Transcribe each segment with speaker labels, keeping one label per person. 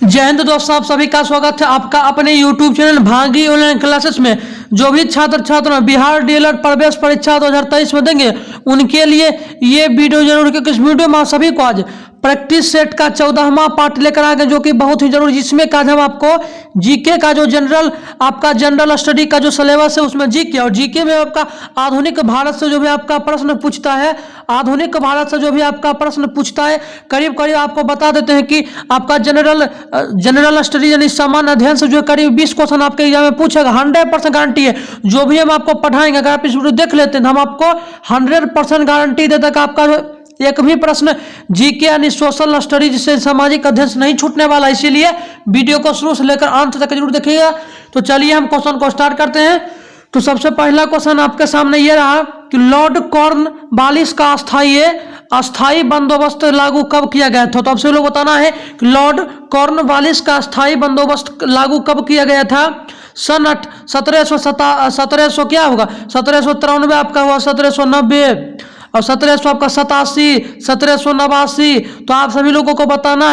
Speaker 1: जय हिंद दोस्तों, आप सभी का स्वागत है आपका अपने YouTube चैनल भागी ऑनलाइन क्लासेस में। जो भी छात्र बिहार डीएलएड प्रवेश परीक्षा 2023 में देंगे उनके लिए ये वीडियो जरूर, क्योंकि इस वीडियो में आप सभी को आज प्रैक्टिस सेट का 14वां पार्ट लेकर आ गए, जो कि बहुत ही जरूरी, जिसमें आज हम आपको जीके का जो जनरल स्टडी का जो सिलेबस है उसमें जीके और जीके में आपका आधुनिक भारत से जो भी आपका प्रश्न पूछता है, करीब करीब आपको बता देते हैं कि आपका जनरल स्टडी यानी सामान्य अध्ययन से जो है करीब 20 क्वेश्चन आपके एग्जाम में पूछेगा। 100% गारंटी है। जो भी हम आपको पढ़ाएंगे, अगर आप इस वीडियो देख लेते हैं तो हम आपको 100% गारंटी देते हैं कि आपका एक भी प्रश्न जीके यानी सोशल स्टडी जिससे सामाजिक अध्ययन से नहीं छूटने वाला। इसीलिए वीडियो को शुरू से लेकर अंत तक जरूर देखिएगा। तो चलिए हम क्वेश्चन को स्टार्ट करते हैं। तो सबसे पहला क्वेश्चन आपके सामने ये रहा कि लॉर्ड कॉर्नवालिस का अस्थाई बंदोबस्त लागू कब किया गया था। तो आपसे लोग बताना है कि लॉर्ड कॉर्नवालिस का अस्थाई बंदोबस्त लागू कब किया गया था। सन 1793 क्या होगा, 1793 आपका हुआ, 1790 और 1700 आपका 87, 1789। तो आप सभी लोगों को बताना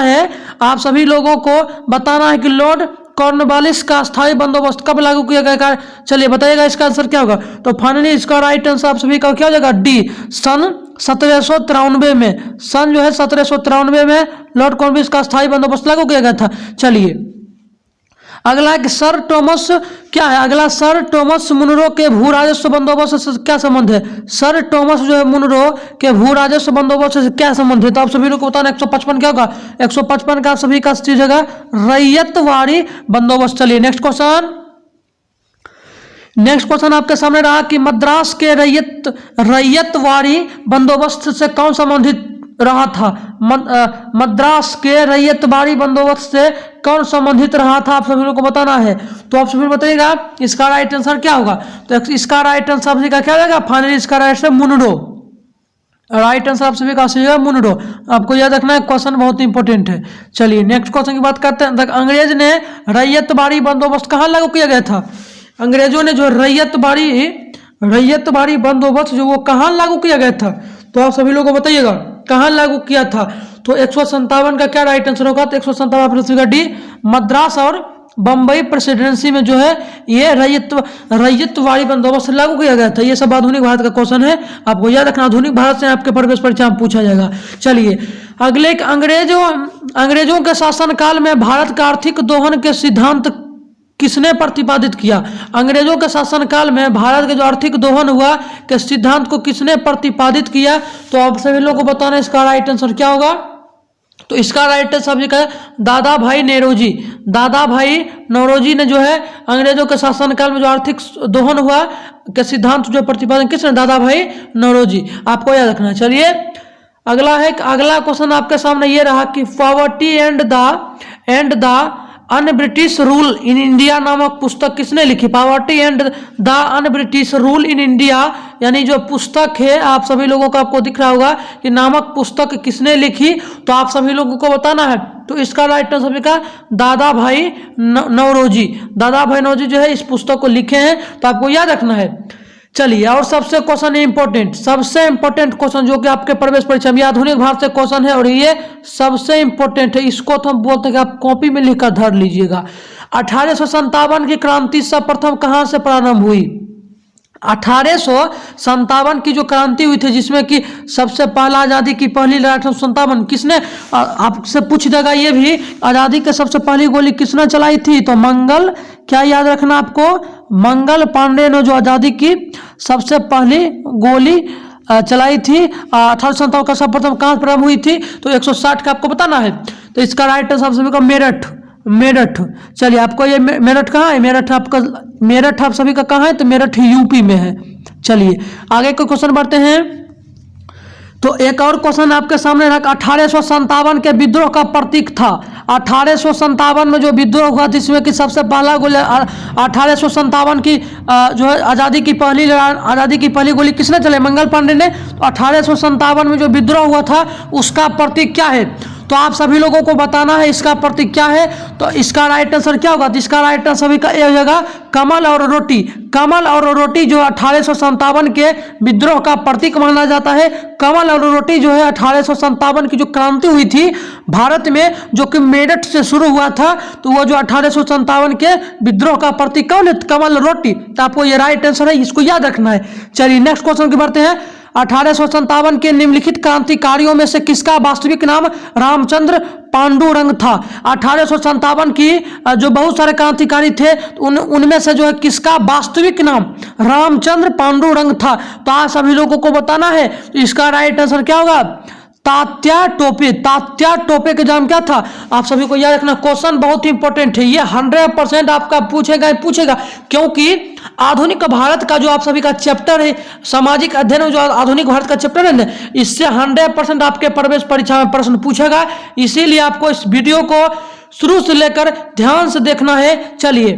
Speaker 1: है कि लॉर्ड कॉर्नवालिस का स्थायी बंदोबस्त कब लागू किया गया। चलिए बताइएगा इसका आंसर क्या होगा। तो फाइनली इसका राइट आंसर आप सभी का क्या हो जाएगा, डी, सन 1793 में। सन जो है 1793 में लॉर्ड कॉर्नवालिस का स्थायी बंदोबस्त लागू किया गया था। चलिए अगला है कि सर टॉमस मुनरो के भू राजस्व बंदोबस्त से क्या संबंध है। सर टॉमस जो है मुनरो के भू राजस्व बंदोबस्त से क्या संबंध है। तो आप सभी लोग को बताना 155 क्या होगा, 155 का सभी का चीज होगा रैयतवाड़ी बंदोबस्त। चलिए नेक्स्ट क्वेश्चन आपके सामने रहा कि मद्रास के रैयतवाड़ी बंदोबस्त से कौन संबंधित रहा था। मद्रास के रैयतवाड़ी बंदोबस्त से कौन संबंधित रहा था, आप सभी लोग को बताना है। तो आप सभी बताइएगा इसका राइट आंसर क्या होगा। तो इसका राइट आंसर आप सभी का क्या होगा, फाइनली इसका right answer Munro. Right answer आप सभी का मुनरो। आपको याद रखना है, क्वेश्चन बहुत इंपॉर्टेंट है। चलिए नेक्स्ट क्वेश्चन की बात करते हैं। अंग्रेज ने रैयतवाड़ी बंदोबस्त कहाँ लागू किया गया था। अंग्रेजों ने जो रैयतवाड़ी बंदोबस्त जो वो कहाँ लागू किया गया था। तो आप सभी लोग को बताइएगा कहाँ लागू किया था। तो 157 का क्या राइट आंसर होगा। तो 157 का डी, मद्रास और बंबई प्रेसिडेंसी में जो है ये रैयतवाड़ी बंदोबस्त लागू किया गया था। ये सब आधुनिक भारत का क्वेश्चन है, आपको याद रखना। आधुनिक भारत से आपके प्रवेश परीक्षा में पूछा जाएगा। चलिए अगले, अंग्रेजों के शासनकाल में भारत का आर्थिक दोहन के सिद्धांत किसने प्रतिपादित किया। अंग्रेजों के शासनकाल में भारत के जो आर्थिक दोहन हुआ के सिद्धांत को किसने प्रतिपादित किया। तो आप सभी लोगों को बताना इसका राइट आंसर क्या होगा। तो इसका राइट आंसर का दादा भाई नौरोजी ने जो है अंग्रेजों के शासनकाल में जो आर्थिक दोहन हुआ के सिद्धांत जो प्रतिपादन किसने, दादा भाई नौरोजी। आपको याद रखना। चलिए अगला क्वेश्चन आपके सामने ये रहा कि poverty and the un British rule in India नामक पुस्तक किसने लिखी। Poverty and the un British rule in India यानी जो पुस्तक है, आप सभी लोगों को आपको दिख रहा होगा कि नामक पुस्तक किसने लिखी। तो आप सभी लोगों को बताना है। तो इसका राइट आंसर का दादा भाई नौरोजी जो है इस पुस्तक को लिखे हैं। तो आपको याद रखना है। चलिए और सबसे इंपॉर्टेंट क्वेश्चन जो कि आपके प्रवेश परीक्षा में आधुनिक भारत से क्वेश्चन है और ये सबसे इंपॉर्टेंट है, इसको तो हम बोलते हैं कि आप कॉपी में लिखकर धर लीजिएगा। 1857 की क्रांति सर्वप्रथम कहां से प्रारंभ हुई। 1857 की जो क्रांति हुई थी, जिसमें कि सबसे पहला आज़ादी की पहली लड़ाई 1857 किसने, आपसे पूछ देगा ये भी, आज़ादी के सबसे पहली गोली किसने चलाई थी। तो क्या याद रखना आपको, मंगल पांडे ने जो आज़ादी की सबसे पहली गोली चलाई थी। 1857 का सर्वप्रथम कहाँ प्रारंभ हुई थी। तो 160 का आपको बताना है। तो इसका राइट आंसर सभी का मेरठ। चलिए आपको ये मेरठ कहाँ है, मेरठ आप सभी का कहाँ है। तो मेरठ यूपी में है। चलिए आगे को क्वेश्चन बढ़ते हैं। तो एक और क्वेश्चन आपके सामने रखा, 1857 के विद्रोह का प्रतीक था। 1857 में जो विद्रोह हुआ जिसमें कि सबसे पहला गोली 1857 की जो है आज़ादी की पहली गोली किसने चलाई, मंगल पांडे ने। तो 1857 में जो विद्रोह हुआ था उसका प्रतीक क्या है। तो आप सभी लोगों को बताना है इसका प्रतीक क्या है। तो इसका राइट आंसर क्या होगा, तो इसका राइट आंसर सभी का ए हो जाएगा कमल और रोटी। कमल और रोटी जो 1857 के विद्रोह का प्रतीक माना जाता है। कमल और रोटी जो है 1857 की जो क्रांति हुई थी भारत में, जो कि मेरठ से शुरू हुआ था, तो वो जो 1857 के विद्रोह का प्रतीक कौन है, कमल और रोटी। तो आपको ये राइट आंसर है, इसको याद रखना है। चलिए नेक्स्ट क्वेश्चन की बढ़ते हैं। 1857 के निम्नलिखित क्रांतिकारियों में से किसका वास्तविक नाम रामचंद्र पांडुरंग था। 1857 की जो बहुत सारे क्रांतिकारी थे उनमें से जो है किसका वास्तविक नाम रामचंद्र पांडुरंग था। तो आप सभी लोगों को बताना है, तो इसका राइट आंसर क्या होगा, तात्या टोपे। तात्या टोपे का जन्म क्या था, आप सभी को याद रखना। क्वेश्चन बहुत ही इंपॉर्टेंट है, ये 100% आपका पूछेगा क्योंकि आधुनिक भारत का जो आप सभी का चैप्टर है सामाजिक अध्ययन, जो आधुनिक भारत का चैप्टर है ना, इससे 100% आपके प्रवेश परीक्षा में प्रश्न पूछेगा। इसीलिए आपको इस वीडियो को शुरू से लेकर ध्यान से देखना है। चलिए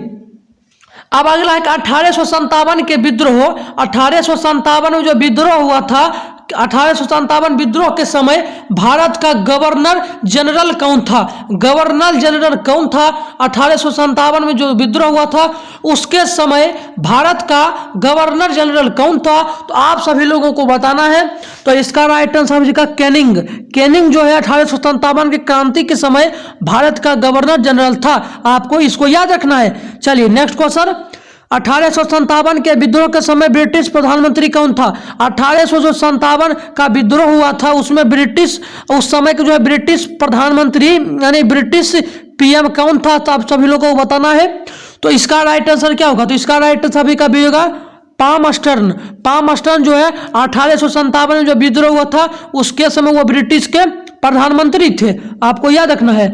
Speaker 1: अब अगला है 1857 के विद्रोह। 1857 में जो विद्रोह हुआ था, 1857 विद्रोह के समय भारत का गवर्नर जनरल कौन था। गवर्नर जनरल कौन था 1857 में जो विद्रोह हुआ था, उसके समय भारत का गवर्नर जनरल कौन था। तो आप सभी लोगों को बताना है। तो इसका राइट आंसर का कैनिंग। कैनिंग जो है 1857 की क्रांति के समय भारत का गवर्नर जनरल था। आपको इसको याद रखना है। चलिए नेक्स्ट क्वेश्चन। 1857 के विद्रोह के समय ब्रिटिश प्रधानमंत्री कौन था। 1857 का विद्रोह हुआ था, उसमें ब्रिटिश उस समय के जो है ब्रिटिश प्रधानमंत्री यानी ब्रिटिश पीएम कौन था, तो आप सभी लोगों को बताना है। तो इसका राइट आंसर क्या होगा, तो इसका राइट आंसर सभी का भी होगा पामस्टर्न। पामस्टर्न जो है 1857 में जो विद्रोह हुआ था उसके समय वो ब्रिटिश के प्रधानमंत्री थे, आपको याद रखना है।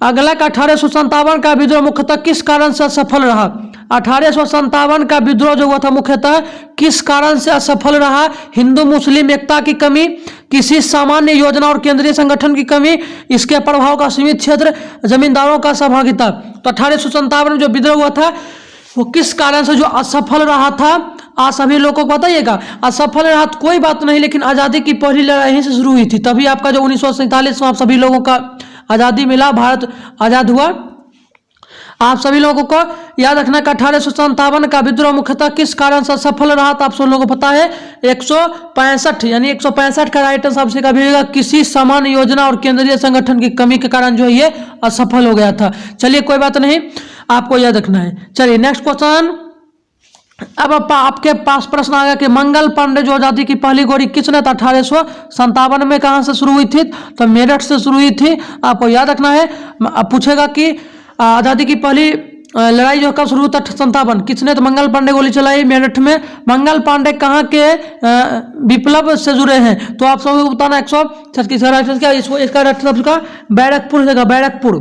Speaker 1: अगला का 1857 का विद्रोह मुख्यतः किस कारण से असफल रहा। 1857 का विद्रोह जो हुआ था मुख्यतः किस कारण से असफल रहा। हिंदू मुस्लिम एकता की कमी, किसी सामान्य योजना और केंद्रीय संगठन की कमी, इसके प्रभाव का सीमित क्षेत्र, जमींदारों का सहभागिता। तो 1857 में जो विद्रोह हुआ था वो किस कारण से जो असफल रहा था, आप सभी लोगों को बताइएगा। असफल रहा तो कोई बात नहीं, लेकिन आज़ादी की पहली लड़ाई यहीं से शुरू हुई थी, तभी आपका जो 1947 में आप सभी लोगों का आज़ादी मिला, भारत आज़ाद हुआ। आप सभी लोगों को याद रखना कि 1857 का विद्रोह मुख्यतः किस कारण से असफल रहा, तो आप सब लोगों को पता है 165 यानी 165 का राइट आंसर आपसे कभी होगा किसी सामान्य योजना और केंद्रीय संगठन की कमी के कारण जो है ये असफल हो गया था। चलिए कोई बात नहीं, आपको याद रखना है। चलिए नेक्स्ट क्वेश्चन। अब आपके पास प्रश्न आ गया कि मंगल पांडे जो आजादी की पहली गोली किसने 1857 में कहां से शुरू हुई थी, तो मेरठ से शुरू हुई थी, आपको याद रखना है। अब पूछेगा कि आजादी की पहली लड़ाई जो कब शुरू हुई 57 किसने, तो मंगल पांडे गोली चलाई मेरठ में। मंगल पांडे कहाँ के विप्लव से जुड़े हैं, तो आप सबको बताना। 136 इसका बैरकपुर जगह बैरकपुर।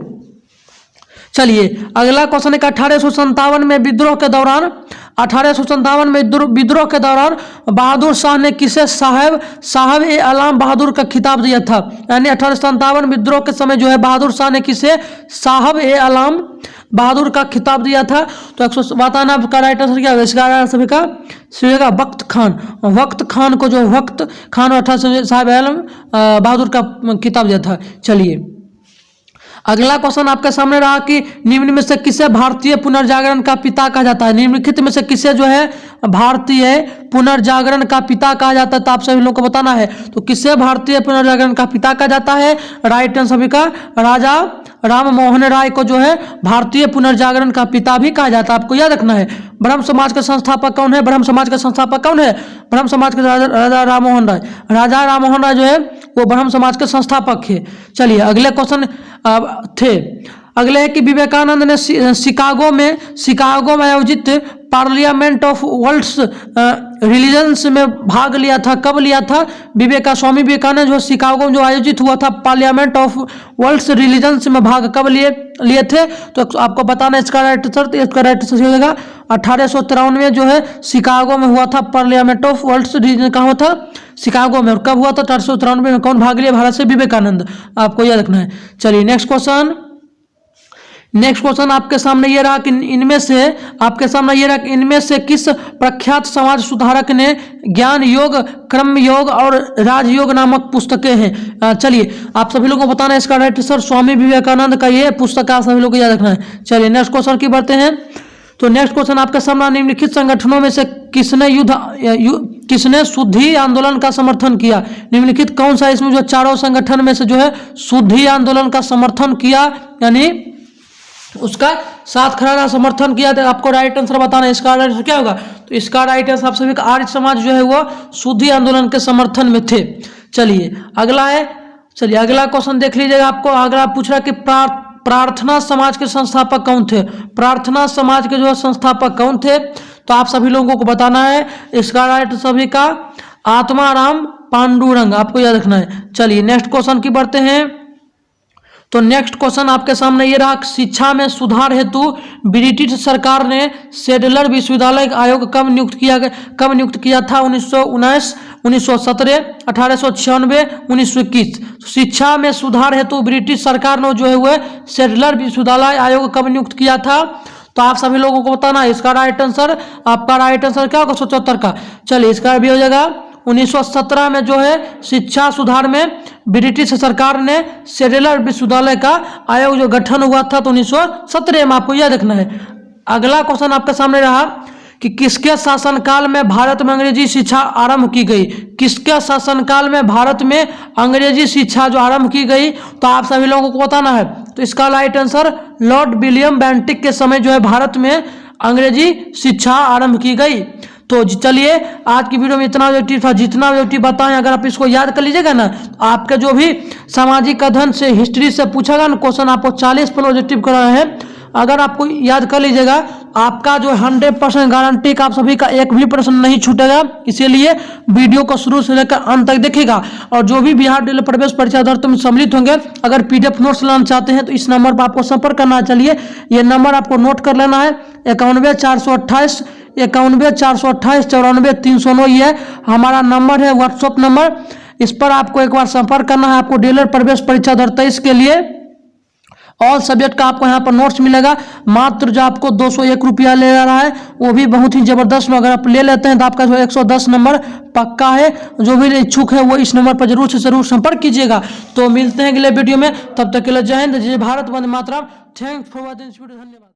Speaker 1: चलिए अगला क्वेश्चन है 1857 में विद्रोह के दौरान 1857 में विद्रोह के दौरान बहादुर शाह ने किसे साहब ए आलम बहादुर का खिताब दिया था। यानी 1857 विद्रोह के समय जो है बहादुर शाह ने किसे साहब ए आलम बहादुर का खिताब दिया था। तो 100 बताना का राइट आंसर क्या होगा, इसका आंसर का वक्त खान। वक्त खान को जो वक्त खान 1800 साहब ए आलम बहादुर का खिताब दिया था। चलिए अगला क्वेश्चन आपके सामने रहा कि निम्न में से किसे भारतीय पुनर्जागरण का पिता कहा जाता है। निम्नलिखित में से किसे जो है भारतीय पुनर्जागरण का पिता कहा जाता है, तो आप सभी लोगों को बताना है। तो किसे भारतीय पुनर्जागरण का पिता कहा जाता है, राइट आंसर सभी का राजा राम मोहन राय को जो है भारतीय पुनर्जागरण का पिता भी कहा जाता है, आपको याद रखना है। ब्रह्म समाज के संस्थापक कौन है, ब्रह्म समाज के संस्थापक कौन है, ब्रह्म समाज के राजा राम मोहन राय। राजा राम मोहन राय जो है वो ब्रह्म समाज के संस्थापक है। चलिए अगले क्वेश्चन थे। अगले है कि विवेकानंद ने शिकागो में आयोजित पार्लियामेंट ऑफ वर्ल्ड्स रिलीजन्स में भाग लिया था, कब लिया था। स्वामी विवेकानंद जो शिकागो में जो आयोजित हुआ था पार्लियामेंट ऑफ वर्ल्ड्स रिलीजन्स में भाग कब लिए थे, तो आपको बताना इसका राइट आंसर। इसका राइट आंसर हो जाएगा 1853 में जो है शिकागो में हुआ था पार्लियामेंट ऑफ वर्ल्ड्स रिलीजन, कहाँ हुआ था, शिकागो में। और कब हुआ था 1853 में। कौन भाग लिया, भारत से विवेकानंद, आपको याद रखना है। चलिए नेक्स्ट क्वेश्चन। नेक्स्ट क्वेश्चन आपके सामने ये रहा कि इनमें से किस प्रख्यात समाज सुधारक ने ज्ञान योग, कर्म योग और राजयोग नामक पुस्तकें हैं। चलिए आप सभी लोगों को बताना है इसका राइट आंसर स्वामी विवेकानंद का ये पुस्तक आप सभी लोगों को याद रखना है। चलिए नेक्स्ट क्वेश्चन की बढ़ते हैं। तो नेक्स्ट क्वेश्चन आपके सामने निम्नलिखित संगठनों में से किसने शुद्धि आंदोलन का समर्थन किया। निम्नलिखित कौन सा इसमें जो चारों संगठन में से जो है शुद्धि आंदोलन का समर्थन किया, यानी उसका साथ खड़ा रहा, समर्थन किया। तो आपको राइट आंसर बताना है इसका राइट आंसर क्या होगा। तो इसका राइट आंसर आप सभी का आर्य समाज जो है वो शुद्धि आंदोलन के समर्थन में थे। चलिए अगला क्वेश्चन देख लीजिएगा। आपको अगला पूछ रहा है कि प्रार्थना समाज के संस्थापक कौन थे। प्रार्थना समाज के जो संस्थापक कौन थे, तो आप सभी लोगों को बताना है इसका राइट सभी का आत्माराम पांडुरंग, आपको याद रखना है। चलिए नेक्स्ट क्वेश्चन की बढ़ते हैं। तो नेक्स्ट क्वेश्चन आपके सामने ये रहा, शिक्षा में सुधार हेतु ब्रिटिश सरकार ने सेडलर विश्वविद्यालय आयोग कब नियुक्त किया था। 1919, 1917, 1896, 1921। शिक्षा में सुधार हेतु ब्रिटिश सरकार ने जो है वह सेडलर विश्वविद्यालय आयोग कब नियुक्त किया था। तो आप सभी लोगों को बताना है इसका राइट आंसर। आपका राइट आंसर क्या होगा 174 का। चलिए इसका भी हो जाएगा 1917 में जो है शिक्षा सुधार में ब्रिटिश सरकार ने सेडलर विश्वविद्यालय का आयोग जो गठन हुआ था तो 1917 में, आपको यह देखना है। अगला क्वेश्चन आपके सामने रहा कि किसके शासनकाल में भारत में अंग्रेजी शिक्षा आरंभ की गई। किसके शासनकाल में भारत में अंग्रेजी शिक्षा जो आरंभ की गई, तो आप सभी लोगों को बताना है। तो इसका right answer Lord William Bentinck के समय जो है भारत में अंग्रेजी शिक्षा आरंभ की गई। तो चलिए आज की वीडियो में इतना ऑब्जेक्टिव था, जितना ऑब्जेक्टिव बताएं अगर आप इसको याद कर लीजिएगा ना, आपके जो भी सामाजिक अध्ययन से हिस्ट्री से पूछागा ना क्वेश्चन, आपको 40 पर ऑब्जेक्टिव कर रहे हैं। अगर आपको याद कर लीजिएगा आपका जो 100% गारंटी का आप सभी का एक भी प्रश्न नहीं छूटेगा। इसीलिए वीडियो को शुरू से लेकर अंत तक देखिएगा। और जो भी बिहार रेलवे प्रवेश परीक्षा अदालतों में सम्मिलित होंगे, अगर PDF नोट्स लाना चाहते हैं तो इस नंबर पर आपको संपर्क करना है। चलिए ये नंबर आपको नोट कर लेना है 91 428 94 309, ये हमारा नंबर है, व्हाट्सएप नंबर। इस पर आपको एक बार संपर्क करना है। आपको रेलवे प्रवेश परीक्षा 2023 के लिए ऑल सब्जेक्ट का आपको यहाँ पर नोट्स मिलेगा। मात्र जो आपको 201 रुपया ले रहा है वो भी बहुत ही जबरदस्त। अगर आप ले लेते हैं तो आपका जो 110 नंबर पक्का है। जो भी इच्छुक है वो इस नंबर पर जरूर से जरूर संपर्क कीजिएगा। तो मिलते हैं अगले वीडियो में, तब तक के लिए जय हिंद, जय भारत, वंदे मातरम। Thanks for watching this video. धन्यवाद।